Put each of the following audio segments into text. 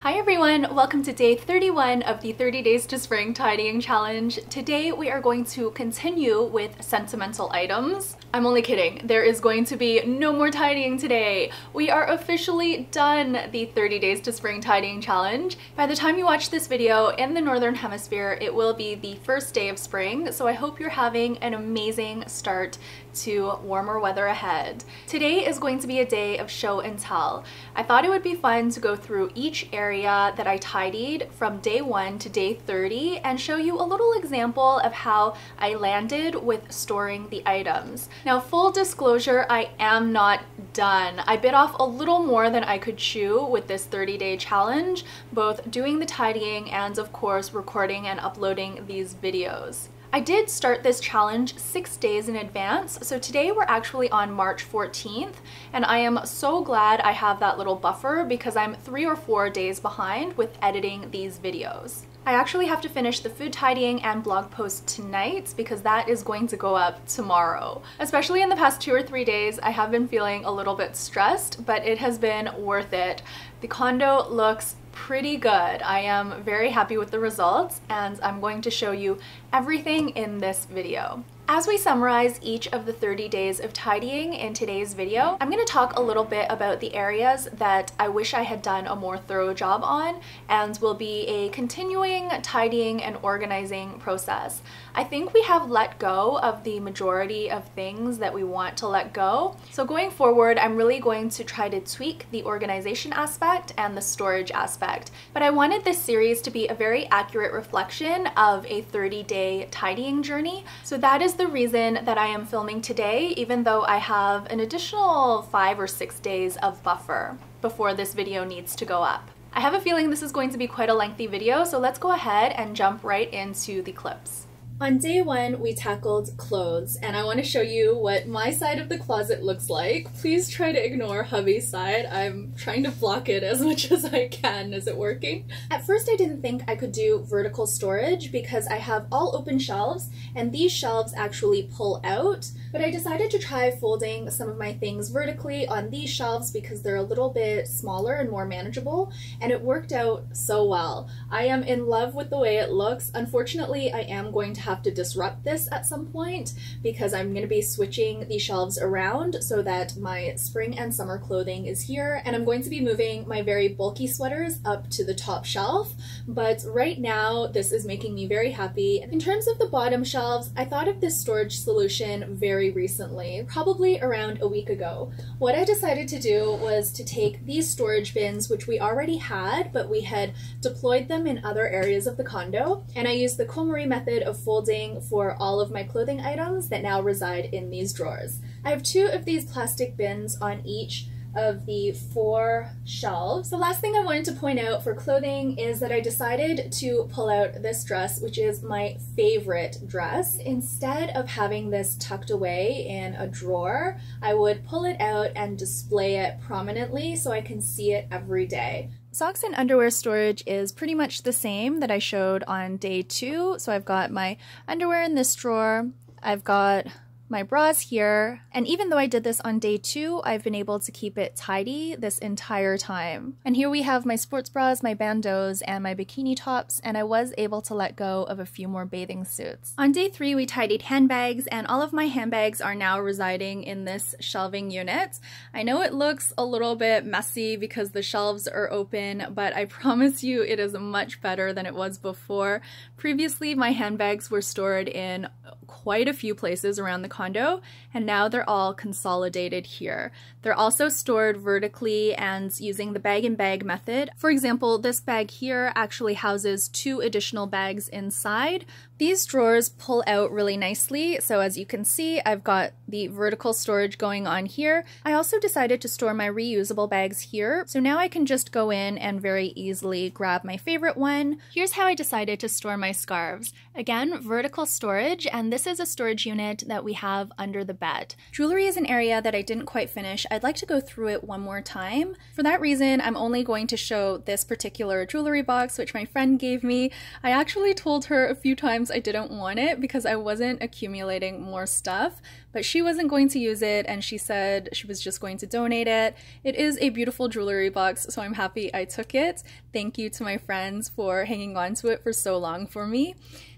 Hi everyone, welcome to day 31 of the 30 Days to Spring Tidying Challenge. Today we are going to continue with sentimental items. I'm only kidding, there is going to be no more tidying today. We are officially done the 30 Days to Spring Tidying Challenge. By the time you watch this video in the Northern Hemisphere, it will be the first day of spring, so I hope you're having an amazing start to warmer weather ahead. Today is going to be a day of show and tell. I thought it would be fun to go through each area that I tidied from day 1 to day 30 and show you a little example of how I landed with storing the items. Now, full disclosure, I am not done. I bit off a little more than I could chew with this 30-day challenge, both doing the tidying and of course recording and uploading these videos. I did start this challenge 6 days in advance, so today we're actually on March 14th, and I am so glad I have that little buffer because I'm 3 or 4 days behind with editing these videos. I actually have to finish the food tidying and blog post tonight because that is going to go up tomorrow. Especially in the past 2 or 3 days, I have been feeling a little bit stressed, but it has been worth it. The condo looks pretty good. I am very happy with the results, and I'm going to show you everything in this video. As we summarize each of the 30 days of tidying in today's video, I'm going to talk a little bit about the areas that I wish I had done a more thorough job on, and will be a continuing tidying and organizing process. I think we have let go of the majority of things that we want to let go. So going forward, I'm really going to try to tweak the organization aspect and the storage aspect. But I wanted this series to be a very accurate reflection of a 30-day tidying journey. So that is the reason that I am filming today, even though I have an additional 5 or 6 days of buffer before this video needs to go up. I have a feeling this is going to be quite a lengthy video, so let's go ahead and jump right into the clips. On day 1, we tackled clothes, and I want to show you what my side of the closet looks like. Please try to ignore hubby's side. I'm trying to block it as much as I can. Is it working? At first, I didn't think I could do vertical storage because I have all open shelves, and these shelves actually pull out. But I decided to try folding some of my things vertically on these shelves because they're a little bit smaller and more manageable, and it worked out so well. I am in love with the way it looks. Unfortunately, I am going to have to disrupt this at some point because I'm going to be switching the shelves around so that my spring and summer clothing is here, and I'm going to be moving my very bulky sweaters up to the top shelf. But right now, this is making me very happy. In terms of the bottom shelves, I thought of this storage solution very recently, probably around a week ago. What I decided to do was to take these storage bins, which we already had, but we had deployed them in other areas of the condo, and I used the KonMari method of folding for all of my clothing items that now reside in these drawers. I have 2 of these plastic bins on each of the 4 shelves. The last thing I wanted to point out for clothing is that I decided to pull out this dress, which is my favorite dress. Instead of having this tucked away in a drawer, I would pull it out and display it prominently so I can see it every day. Socks and underwear storage is pretty much the same that I showed on day 2. So I've got my underwear in this drawer, I've got my bras here, and even though I did this on day 2, I've been able to keep it tidy this entire time. And here we have my sports bras, my bandeaus, and my bikini tops, and I was able to let go of a few more bathing suits. On day 3, we tidied handbags, and all of my handbags are now residing in this shelving unit. I know it looks a little bit messy because the shelves are open, but I promise you it is much better than it was before. Previously, my handbags were stored in quite a few places around the condo, and now they're all consolidated here. They're also stored vertically and using the bag-in-bag method. For example, this bag here actually houses 2 additional bags inside. These drawers pull out really nicely, so as you can see, I've got the vertical storage going on here. I also decided to store my reusable bags here, so now I can just go in and very easily grab my favorite one. Here's how I decided to store my scarves. Again, vertical storage, and this is a storage unit that we have under the bed. Jewelry is an area that I didn't quite finish. I'd like to go through it one more time. For that reason, I'm only going to show this particular jewelry box, which my friend gave me. I actually told her a few times times I didn't want it because I wasn't accumulating more stuff, but she wasn't going to use it and she said she was just going to donate it. It is a beautiful jewelry box, so I'm happy I took it. Thank you to my friends for hanging on to it for so long for me.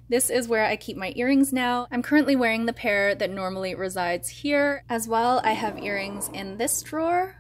This is where I keep my earrings now. I'm currently wearing the pair that normally resides here. As well, I have earrings in this drawer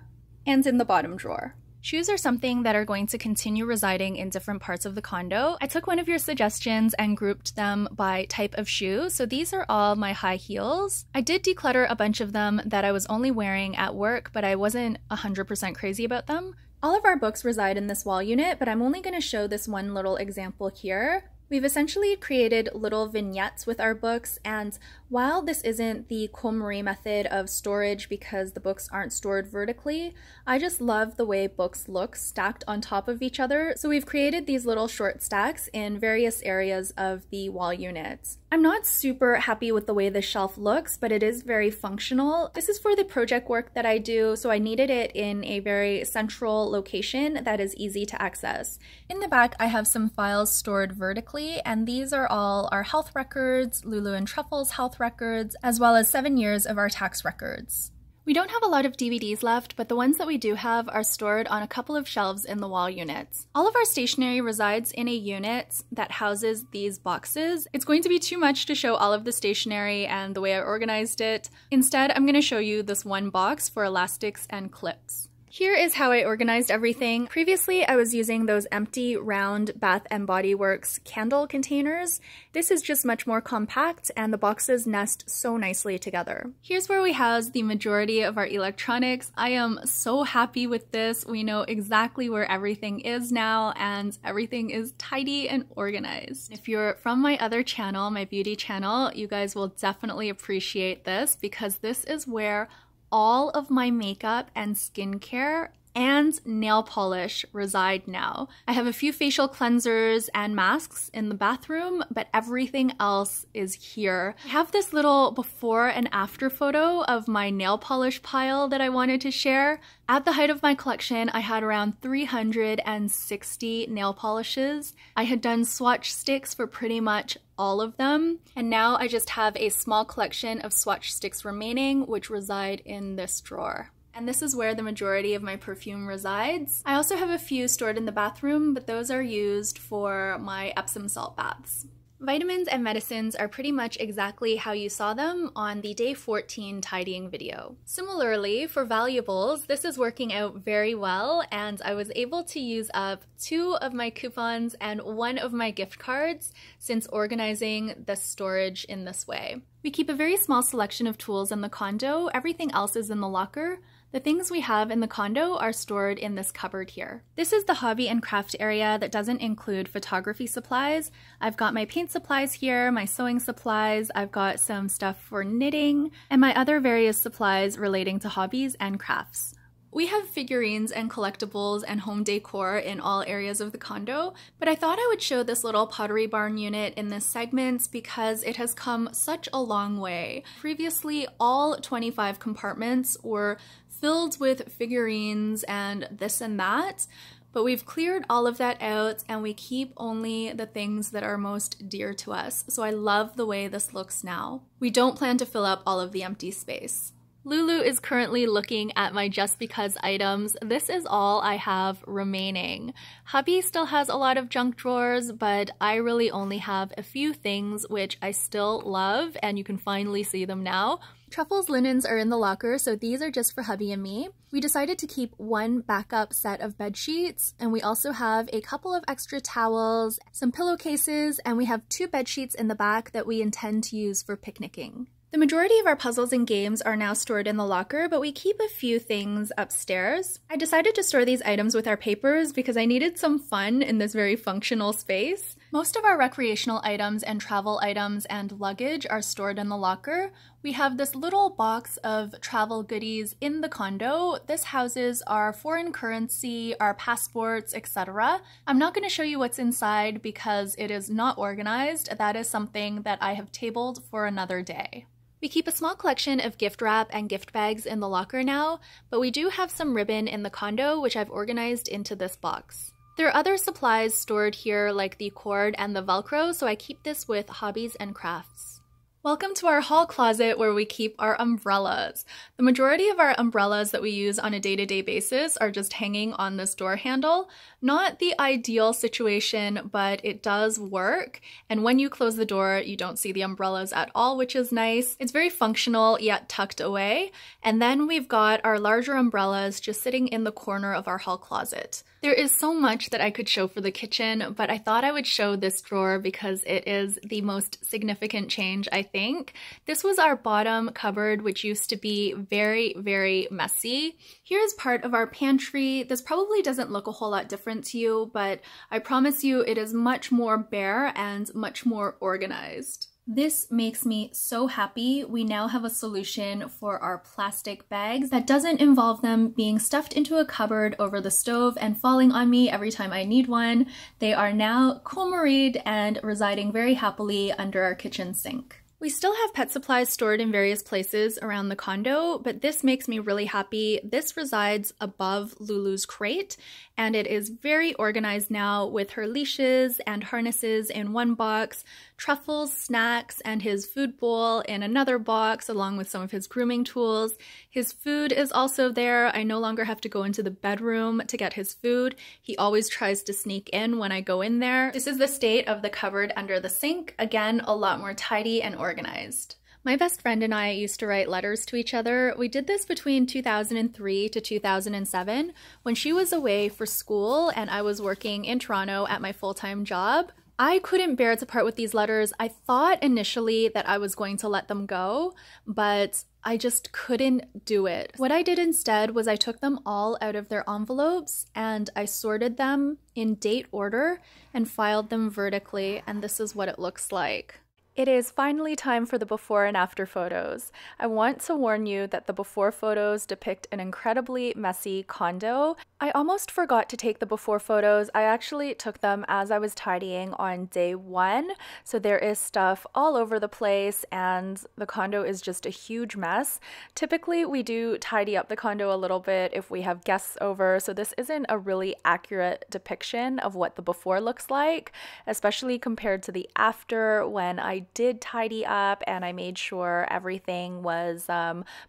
and in the bottom drawer. Shoes are something that are going to continue residing in different parts of the condo. I took one of your suggestions and grouped them by type of shoe. So these are all my high heels. I did declutter a bunch of them that I was only wearing at work, but I wasn't 100% crazy about them. All of our books reside in this wall unit, but I'm only going to show this one little example here. We've essentially created little vignettes with our books, and while this isn't the KonMari method of storage because the books aren't stored vertically, I just love the way books look stacked on top of each other, so we've created these little short stacks in various areas of the wall units. I'm not super happy with the way this shelf looks, but it is very functional. This is for the project work that I do, so I needed it in a very central location that is easy to access. In the back, I have some files stored vertically, and these are all our health records, Lulu and Truffle's health records, as well as 7 years of our tax records. We don't have a lot of DVDs left, but the ones that we do have are stored on a couple of shelves in the wall units. All of our stationery resides in a unit that houses these boxes. It's going to be too much to show all of the stationery and the way I organized it. Instead, I'm going to show you this one box for elastics and clips. Here is how I organized everything. Previously, I was using those empty, round Bath & Body Works candle containers. This is just much more compact, and the boxes nest so nicely together. Here's where we house the majority of our electronics. I am so happy with this. We know exactly where everything is now, and everything is tidy and organized. If you're from my other channel, my beauty channel, you guys will definitely appreciate this because this is where all of my makeup and skincare and nail polish reside now. I have a few facial cleansers and masks in the bathroom, but everything else is here. I have this little before and after photo of my nail polish pile that I wanted to share. At the height of my collection, I had around 360 nail polishes. I had done swatch sticks for pretty much all of them, and now I just have a small collection of swatch sticks remaining, which reside in this drawer. And this is where the majority of my perfume resides. I also have a few stored in the bathroom, but those are used for my Epsom salt baths. Vitamins and medicines are pretty much exactly how you saw them on the day 14 tidying video. Similarly, for valuables, this is working out very well, and I was able to use up 2 of my coupons and 1 of my gift cards since organizing the storage in this way. We keep a very small selection of tools in the condo. Everything else is in the locker. The things we have in the condo are stored in this cupboard here. This is the hobby and craft area that doesn't include photography supplies. I've got my paint supplies here, my sewing supplies, I've got some stuff for knitting, and my other various supplies relating to hobbies and crafts. We have figurines and collectibles and home decor in all areas of the condo, but I thought I would show this little Pottery Barn unit in this segment because it has come such a long way. Previously, all 25 compartments were filled with figurines and this and that, but we've cleared all of that out and we keep only the things that are most dear to us. So I love the way this looks now. We don't plan to fill up all of the empty space. Lulu is currently looking at my Just Because items. This is all I have remaining. Hubby still has a lot of junk drawers, but I really only have a few things which I still love, and you can finally see them now. Truffle's linens are in the locker, so these are just for hubby and me. We decided to keep 1 backup set of bed sheets, and we also have a couple of extra towels, some pillowcases, and we have 2 bed sheets in the back that we intend to use for picnicking. The majority of our puzzles and games are now stored in the locker, but we keep a few things upstairs. I decided to store these items with our papers because I needed some fun in this very functional space. Most of our recreational items and travel items and luggage are stored in the locker. We have this little box of travel goodies in the condo. This houses our foreign currency, our passports, etc. I'm not going to show you what's inside because it is not organized. That is something that I have tabled for another day. We keep a small collection of gift wrap and gift bags in the locker now, but we do have some ribbon in the condo which I've organized into this box. There are other supplies stored here like the cord and the Velcro, so I keep this with hobbies and crafts. Welcome to our hall closet where we keep our umbrellas. The majority of our umbrellas that we use on a day-to-day basis are just hanging on this door handle. Not the ideal situation, but it does work. And when you close the door, you don't see the umbrellas at all, which is nice. It's very functional yet tucked away. And then we've got our larger umbrellas just sitting in the corner of our hall closet. There is so much that I could show for the kitchen, but I thought I would show this drawer because it is the most significant change, I think. This was our bottom cupboard, which used to be very, very messy. Here's part of our pantry. This probably doesn't look a whole lot different to you, but I promise you it is much more bare and much more organized. This makes me so happy. We now have a solution for our plastic bags that doesn't involve them being stuffed into a cupboard over the stove and falling on me every time I need one. They are now KonMari'd and residing very happily under our kitchen sink. We still have pet supplies stored in various places around the condo, but this makes me really happy. This resides above Lulu's crate, and it is very organized now with her leashes and harnesses in one box, Truffle's snacks and his food bowl in another box, along with some of his grooming tools. His food is also there. I no longer have to go into the bedroom to get his food. He always tries to sneak in when I go in there. This is the state of the cupboard under the sink. Again, a lot more tidy and organized. My best friend and I used to write letters to each other. We did this between 2003 to 2007 when she was away for school and I was working in Toronto at my full-time job. I couldn't bear to part with these letters. I thought initially that I was going to let them go, but I just couldn't do it. What I did instead was I took them all out of their envelopes and I sorted them in date order and filed them vertically, and this is what it looks like. It is finally time for the before and after photos. I want to warn you that the before photos depict an incredibly messy condo. I almost forgot to take the before photos. I actually took them as I was tidying on day one. So there is stuff all over the place and the condo is just a huge mess. Typically we do tidy up the condo a little bit if we have guests over. So this isn't a really accurate depiction of what the before looks like, especially compared to the after when I did tidy up and I made sure everything was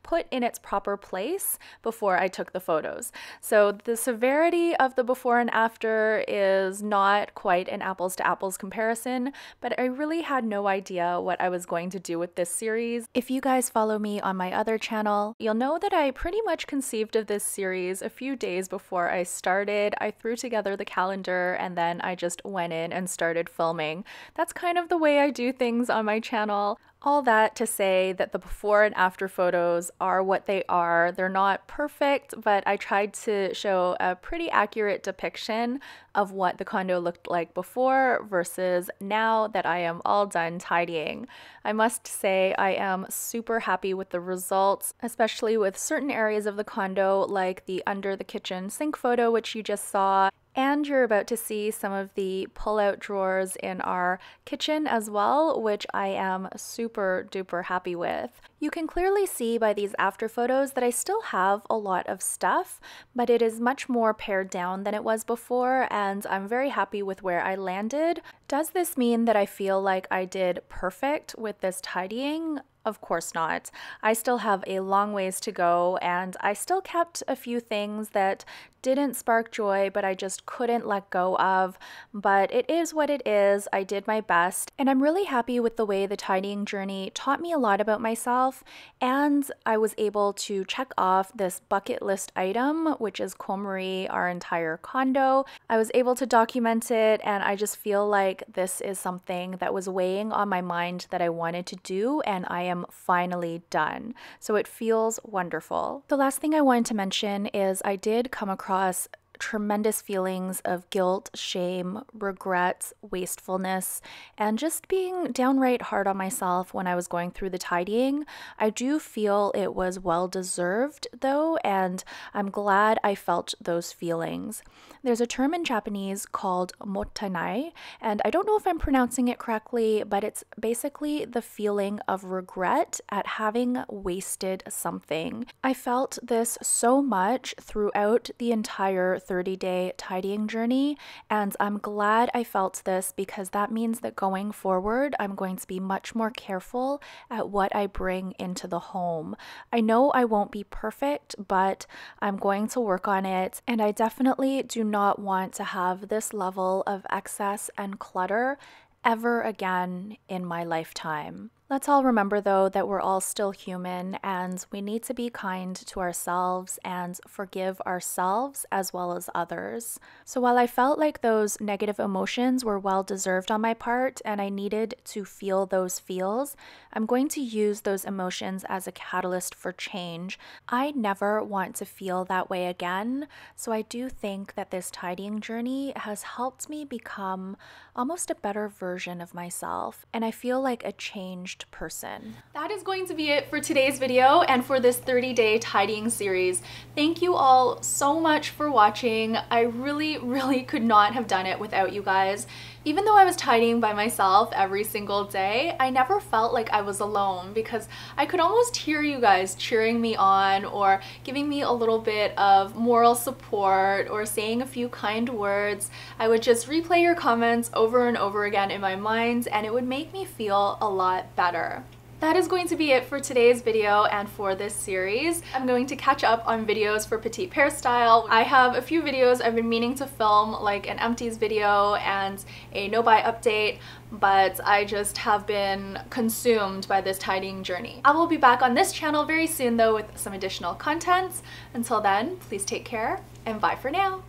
put in its proper place before I took the photos. So the severity of the before and after is not quite an apples to apples comparison, but I really had no idea what I was going to do with this series. If you guys follow me on my other channel, you'll know that I pretty much conceived of this series a few days before I started. I threw together the calendar and then I just went in and started filming. That's kind of the way I do things on my channel. All that to say that the before and after photos are what they are. They're not perfect, but I tried to show a pretty accurate depiction of what the condo looked like before versus now that I am all done tidying. I must say I am super happy with the results, especially with certain areas of the condo like the under the kitchen sink photo, which you just saw. And you're about to see some of the pull-out drawers in our kitchen as well, which I am super duper happy with. You can clearly see by these after photos that I still have a lot of stuff, but it is much more pared down than it was before, and I'm very happy with where I landed. Does this mean that I feel like I did perfect with this tidying? Of course not. I still have a long ways to go, and I still kept a few things that didn't spark joy, but I just couldn't let go of. But it is what it is. I did my best, and I'm really happy with the way the tidying journey taught me a lot about myself, and I was able to check off this bucket list item, which is KonMari, our entire condo. I was able to document it, and I just feel like this is something that was weighing on my mind that I wanted to do, and I am finally done. So it feels wonderful. The last thing I wanted to mention is I did come across tremendous feelings of guilt, shame, regret, wastefulness, and just being downright hard on myself when I was going through the tidying. I do feel it was well deserved though, and I'm glad I felt those feelings. There's a term in Japanese called mottainai, and I don't know if I'm pronouncing it correctly, but it's basically the feeling of regret at having wasted something. I felt this so much throughout the entire 30-day tidying journey, and I'm glad I felt this because that means that going forward, I'm going to be much more careful at what I bring into the home. I know I won't be perfect, but I'm going to work on it, and I definitely do not want to have this level of excess and clutter ever again in my lifetime. Let's all remember, though, that we're all still human and we need to be kind to ourselves and forgive ourselves as well as others. So while I felt like those negative emotions were well deserved on my part and I needed to feel those feels, I'm going to use those emotions as a catalyst for change. I never want to feel that way again, so I do think that this tidying journey has helped me become almost a better version of myself, and I feel like a changed person. That is going to be it for today's video and for this 30-day tidying series. Thank you all so much for watching. I really could not have done it without you guys. Even though I was tidying by myself every single day, I never felt like I was alone because I could almost hear you guys cheering me on or giving me a little bit of moral support or saying a few kind words. I would just replay your comments over and over again in my mind, and it would make me feel a lot better. That is going to be it for today's video and for this series. I'm going to catch up on videos for petite hairstyle. I have a few videos I've been meaning to film, like an empties video and a no-buy update, but I just have been consumed by this tidying journey. I will be back on this channel very soon though with some additional content. Until then, please take care and bye for now.